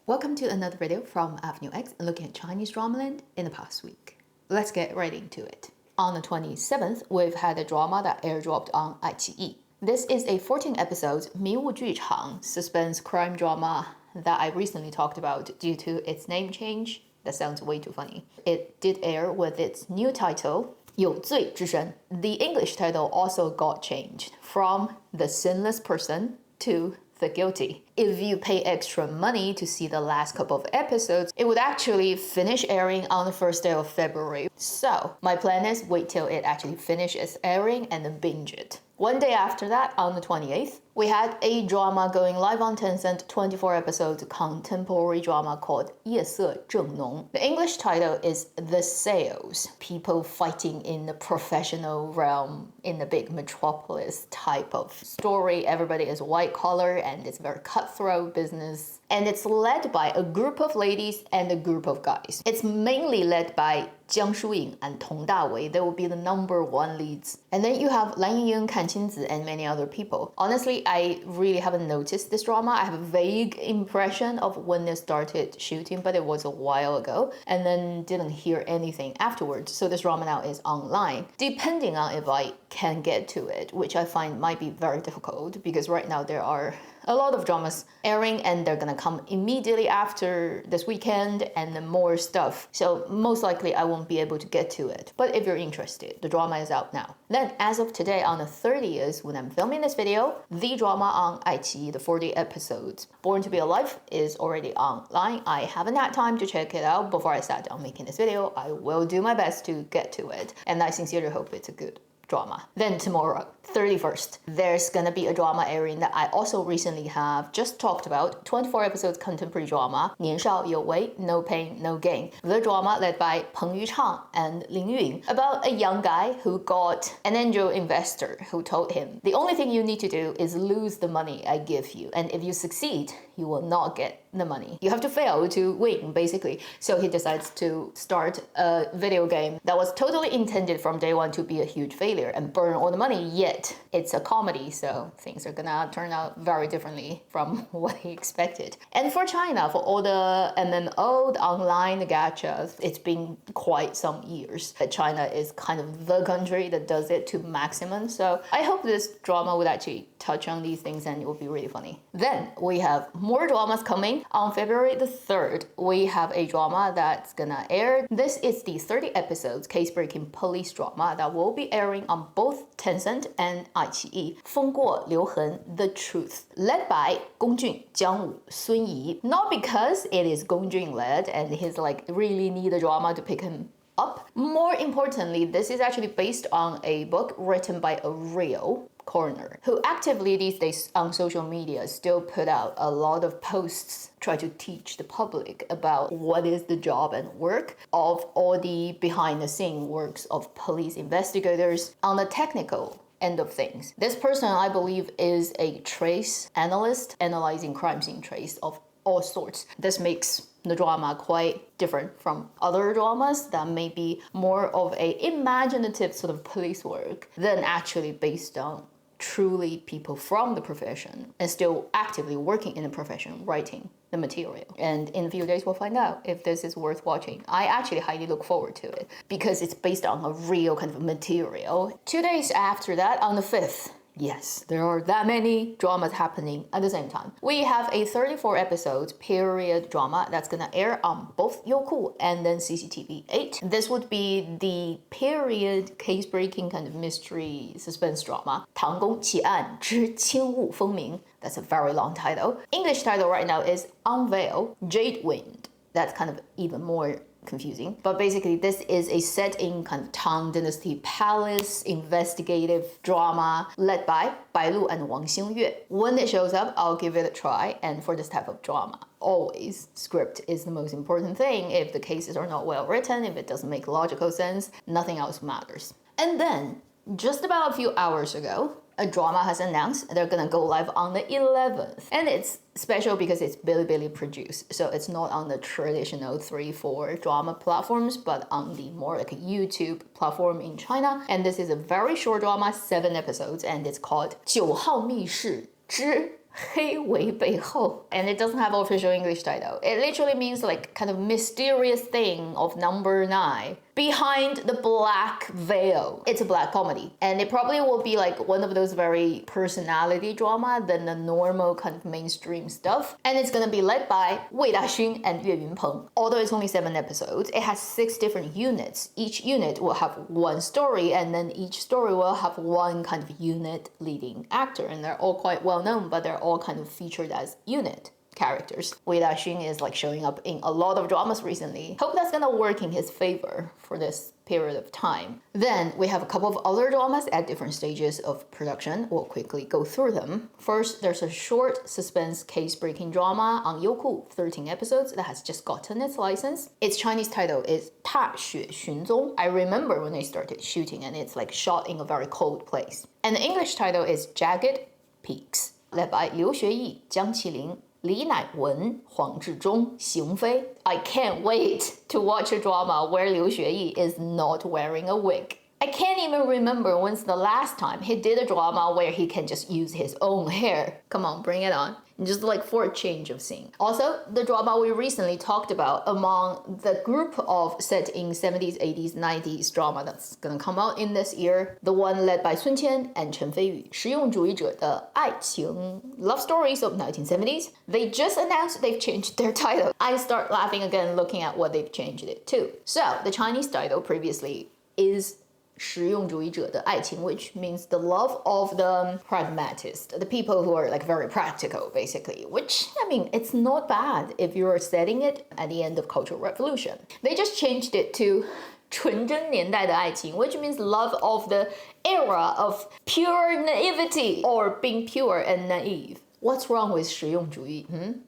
Welcome to another video from Avenue X looking at Chinese drama land in the past week. Let's get right into it. On the 27th, we've had a drama that airdropped on iQIYI. This is a 14 episodes 迷雾剧场 suspense crime drama that I recently talked about due to its name change. That sounds way too funny. It did air with its new title, 有罪之身. The English title also got changed from The Sinless Person to The Guilty. If you pay extra money to see the last couple of episodes, it would actually finish airing on the first day of February. So my plan is wait till it actually finishes airing and then binge it. One day after that, on the 28th, we had a drama going live on Tencent, 24 episodes contemporary drama called 夜色正浓. The English title is The Sales, people fighting in the professional realm in the big metropolis type of story. Everybody is white collar and it's very cutthroat business. And it's led by a group of ladies and a group of guys. It's mainly led by Jiang Shuying and Tong Dawei. They will be the number one leads. And then you have Lan Yingying, Kan Qinzi, and many other people. Honestly, I really haven't noticed this drama. I have a vague impression of when they started shooting, but it was a while ago. And then didn't hear anything afterwards. So this drama now is online. Depending on if I can get to it, which I find might be very difficult because right now there are a lot of dramas airing and they're gonna come immediately after this weekend and then more stuff. So most likely I won't be able to get to it. But if you're interested, the drama is out now. Then as of today on the 30th, when I'm filming this video, the drama on iQIYI, the 40 episodes, Born to Be Alive, is already online. I haven't had time to check it out before I sat down making this video. I will do my best to get to it. And I sincerely hope it's a good drama. Then tomorrow, 31st, there's gonna be a drama airing that I also recently have just talked about, 24 episodes contemporary drama, 年少有为, No Pain, No Gain. The drama led by Peng Yuchang and Lin Yun, about a young guy who got an angel investor who told him, the only thing you need to do is lose the money I give you, and if you succeed, you will not get the money. You have to fail to win, basically. So he decides to start a video game that was totally intended from day one to be a huge failure and burn all the money, yet it's a comedy, so things are gonna turn out very differently from what he expected. And for China, for all the MMO, the online, the gachas, it's been quite some years that China is kind of the country that does it to maximum. So I hope this drama would actually touch on these things and it will be really funny. Then we have more dramas coming. On February the 3rd, we have a drama that's gonna air. This is the 30 episodes case-breaking police drama that will be airing on both Tencent and iQIYI. 风过留痕, The Truth, led by Gong Jun, Jiang Wu, Sun Yi. Not because it is Gong Jun led and he's like really need a drama to pick him up. More importantly, this is actually based on a book written by a real coroner who actively these days on social media still put out a lot of posts try to teach the public about what is the job and work of all the behind the scene works of police investigators on the technical end of things. This person, I believe, is a trace analyst analyzing crime scene trace of all sorts. This makes the drama quite different from other dramas that may be more of a imaginative sort of police work than actually based on truly people from the profession and still actively working in the profession writing the material. And in a few days we'll find out if this is worth watching. I actually highly look forward to it because it's based on a real kind of material. 2 days after that, on the 5th, yes, there are that many dramas happening at the same time. We have a 34 episodes period drama that's gonna air on both Youku and then CCTV 8. This would be the period case-breaking kind of mystery suspense drama, 唐宫奇案之轻雾风鸣. That's a very long title. English title right now is Unveil Jadewind. That's kind of even more confusing. But basically this is a set in kind of Tang Dynasty palace investigative drama led by Bai Lu and Wang Xingyue. When it shows up, I'll give it a try. And for this type of drama, always script is the most important thing. If the cases are not well written, if it doesn't make logical sense, nothing else matters. And then just about a few hours ago, a drama has announced they're gonna go live on the 11th. And it's special because it's Bilibili produced, so it's not on the traditional 3-4 drama platforms, but on the more like a YouTube platform in China. And this is a very short drama, 7 episodes, and it's called 9号密室之黑为背后, and it doesn't have official English title. It literally means like kind of mysterious thing of number 9 behind the black veil. It's a black comedy, and it probably will be like one of those very personality drama than the normal kind of mainstream stuff. And it's gonna be led by Wei Daxun and Yue Yunpeng. Although it's only 7 episodes, it has 6 different units. Each unit will have one story, and then each story will have one kind of unit leading actor, and they're all quite well known, but they're all kind of featured as unit characters. Wei Daxun is like showing up in a lot of dramas recently. Hope that's gonna work in his favor for this period of time. Then we have a couple of other dramas at different stages of production. We'll quickly go through them. First, there's a short suspense case-breaking drama on Youku, 13 episodes, that has just gotten its license. Its Chinese title is 踏雪寻踪. I remember when they started shooting, and it's like shot in a very cold place. And the English title is Jagged Peaks, led by Liu Xueyi, Jiang Qilin, Li Naiwen, Huang Zhizhong, Xing Fei. I can't wait to watch a drama where Liu Xueyi is not wearing a wig. I can't even remember when's the last time he did a drama where he can just use his own hair. Come on, bring it on. Just like for a change of scene. Also, the drama we recently talked about among the group of set in 70s, 80s, 90s drama that's gonna come out in this year, the one led by Sun Qian and Chen Feiyu, 实用主义者的爱情 love stories of 1970s. They just announced they've changed their title. I start laughing again looking at what they've changed it to. So, the Chinese title previously is 实用主义者的爱情, which means the love of the pragmatist, the people who are like very practical, basically, which, I mean, it's not bad if you're setting it at the end of Cultural Revolution. They just changed it to 纯真年代的爱情, which means love of the era of pure naivety or being pure and naive. What's wrong with 实用主义?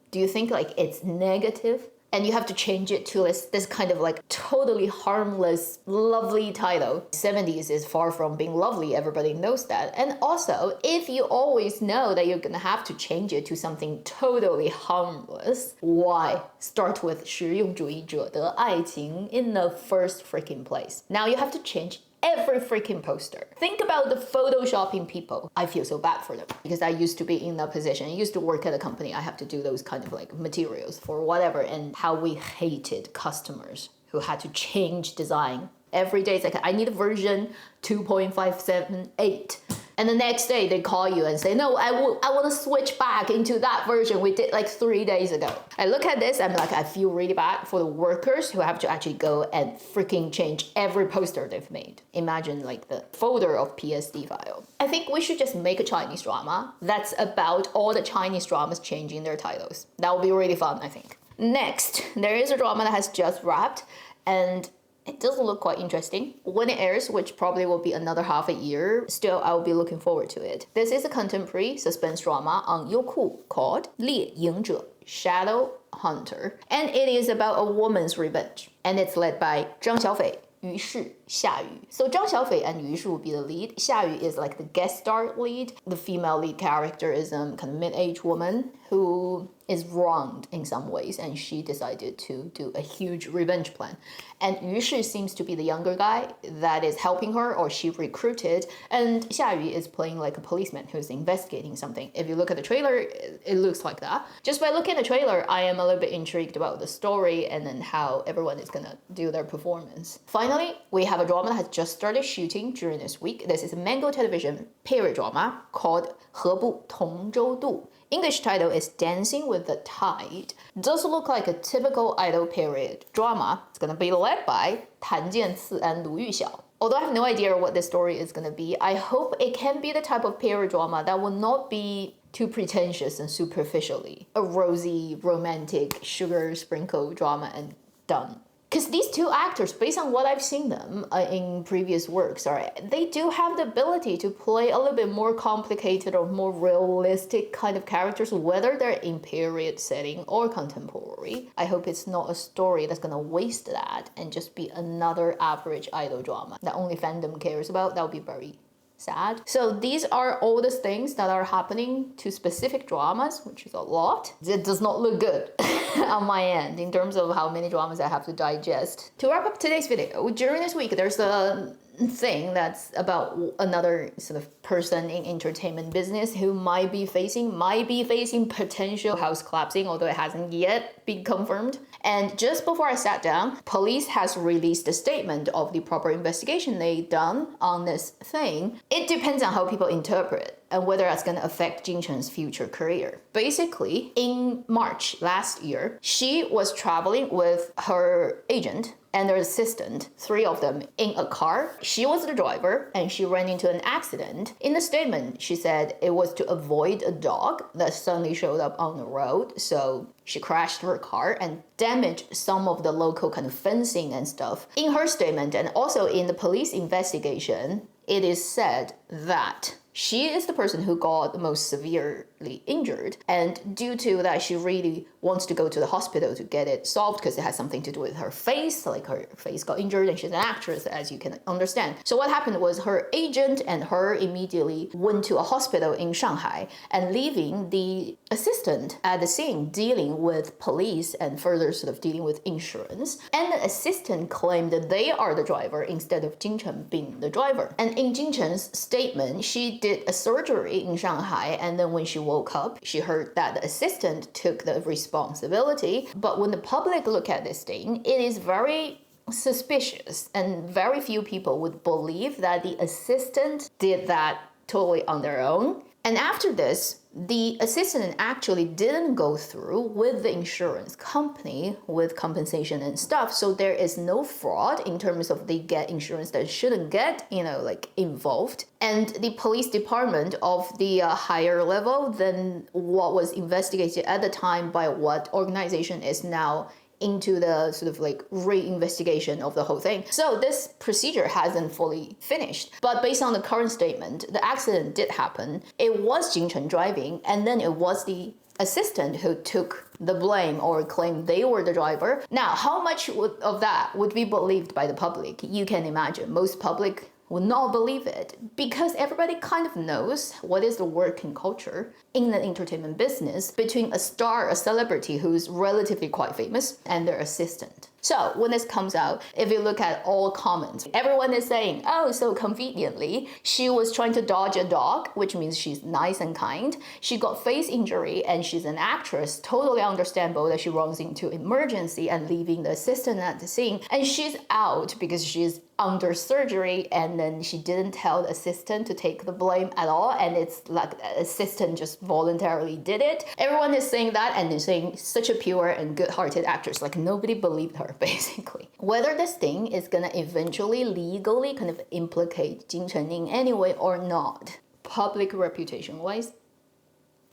Do you think like it's negative? And you have to change it to this kind of like totally harmless, lovely title. 70s is far from being lovely, everybody knows that. And also, if you always know that you're gonna have to change it to something totally harmless, why start with 实用主义者的爱情 in the first freaking place? Now you have to change every freaking poster. Think about the photoshopping people. I feel so bad for them because I used to be in that position. I used to work at a company. I have to do those kind of like materials for whatever, and how we hated customers who had to change design. Every day it's like, I need a version 2.578. And the next day they call you and say, no, I want to switch back into that version we did like 3 days ago. I look at this, I'm like, I feel really bad for the workers who have to actually go and freaking change every poster they've made. Imagine like the folder of PSD file. I think we should just make a Chinese drama that's about all the Chinese dramas changing their titles. That would be really fun, I think. Next, there is a drama that has just wrapped, and it does look quite interesting. When it airs, which probably will be another half a year, still I will be looking forward to it. This is a contemporary suspense drama on Youku called 猎鹰者 Shadow Hunter, and it is about a woman's revenge. And it's led by Zhang Xiaofei, Yu Shi, Xia Yu. So Zhang Xiaofei and Yu Shi will be the lead. Xia Yu is like the guest star lead. The female lead character is kind of mid-aged woman who is wronged in some ways, and she decided to do a huge revenge plan. And Yu Shi seems to be the younger guy that is helping her, or she recruited, and Xia Yu is playing like a policeman who's investigating something. If you look at the trailer, it looks like that. Just by looking at the trailer, I am a little bit intrigued about the story and then how everyone is gonna do their performance. Finally, we have a drama that has just started shooting during this week. This is a Mango Television period drama called 何不同舟渡. English title is Dancing with the Tide. Does look like a typical idol period drama. It's gonna be led by Tan Jianci and Lu Yuxiao. Although I have no idea what this story is gonna be, I hope it can be the type of period drama that will not be too pretentious and superficially a rosy, romantic, sugar sprinkle drama and done. Because these two actors, based on what I've seen them in previous works, they do have the ability to play a little bit more complicated or more realistic kind of characters, whether they're in period setting or contemporary. I hope it's not a story that's gonna waste that and just be another average idol drama that only fandom cares about. That would be very sad. So these are all the things that are happening to specific dramas, which is a lot. It does not look good on my end in terms of how many dramas I have to digest. To wrap up today's video, during this week there's a thing that's about another sort of person in entertainment business who might be facing potential house collapsing, although it hasn't yet been confirmed. And just before I sat down, police has released a statement of the proper investigation they done on this thing. It depends on how people interpret it and whether that's going to affect Jin Chen's future career. Basically, in March last year, she was traveling with her agent and their assistant, 3 of them, in a car. She was the driver and she ran into an accident. In the statement, she said it was to avoid a dog that suddenly showed up on the road. So she crashed her car and damaged some of the local kind of fencing and stuff. In her statement and also in the police investigation, it is said that she is the person who got the most severely injured, and due to that, she really wants to go to the hospital to get it solved because it has something to do with her face, like her face got injured and she's an actress, as you can understand. So what happened was her agent and her immediately went to a hospital in Shanghai and leaving the assistant at the scene dealing with police and further sort of dealing with insurance. And the assistant claimed that they are the driver instead of Jin Chen being the driver. And in Jin Chen's statement, she did a surgery in Shanghai, and then when she woke up, she heard that the assistant took the responsibility. But when the public look at this thing, it is very suspicious, and very few people would believe that the assistant did that totally on their own. And after this, the assistant actually didn't go through with the insurance company with compensation and stuff. So there is no fraud in terms of they get insurance that shouldn't get, like involved. And the police department of the higher level than what was investigated at the time by what organization is now into the sort of like re-investigation of the whole thing. So this procedure hasn't fully finished. But based on the current statement, the accident did happen. It was Jin Chen driving, and then it was the assistant who took the blame or claimed they were the driver. Now, how much of that would be believed by the public? You can imagine most public would not believe it because everybody kind of knows what is the working culture in the entertainment business between a star, a celebrity who's relatively quite famous, and their assistant. So when this comes out, if you look at all comments, everyone is saying, oh, so conveniently, she was trying to dodge a dog, which means she's nice and kind. She got face injury and she's an actress. Totally understandable that she runs into emergency and leaving the assistant at the scene. And she's out because she's under surgery, and then she didn't tell the assistant to take the blame at all, and it's like the assistant just voluntarily did it. Everyone is saying that, and they're saying such a pure and good-hearted actress, like nobody believed her basically. Whether this thing is gonna eventually legally kind of implicate Jin Chen in any way or not, public reputation wise.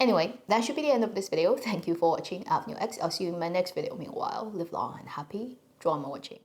Anyway, that should be the end of this video. Thank you for watching Avenue X. I'll see you in my next video. Meanwhile, live long and happy drama watching.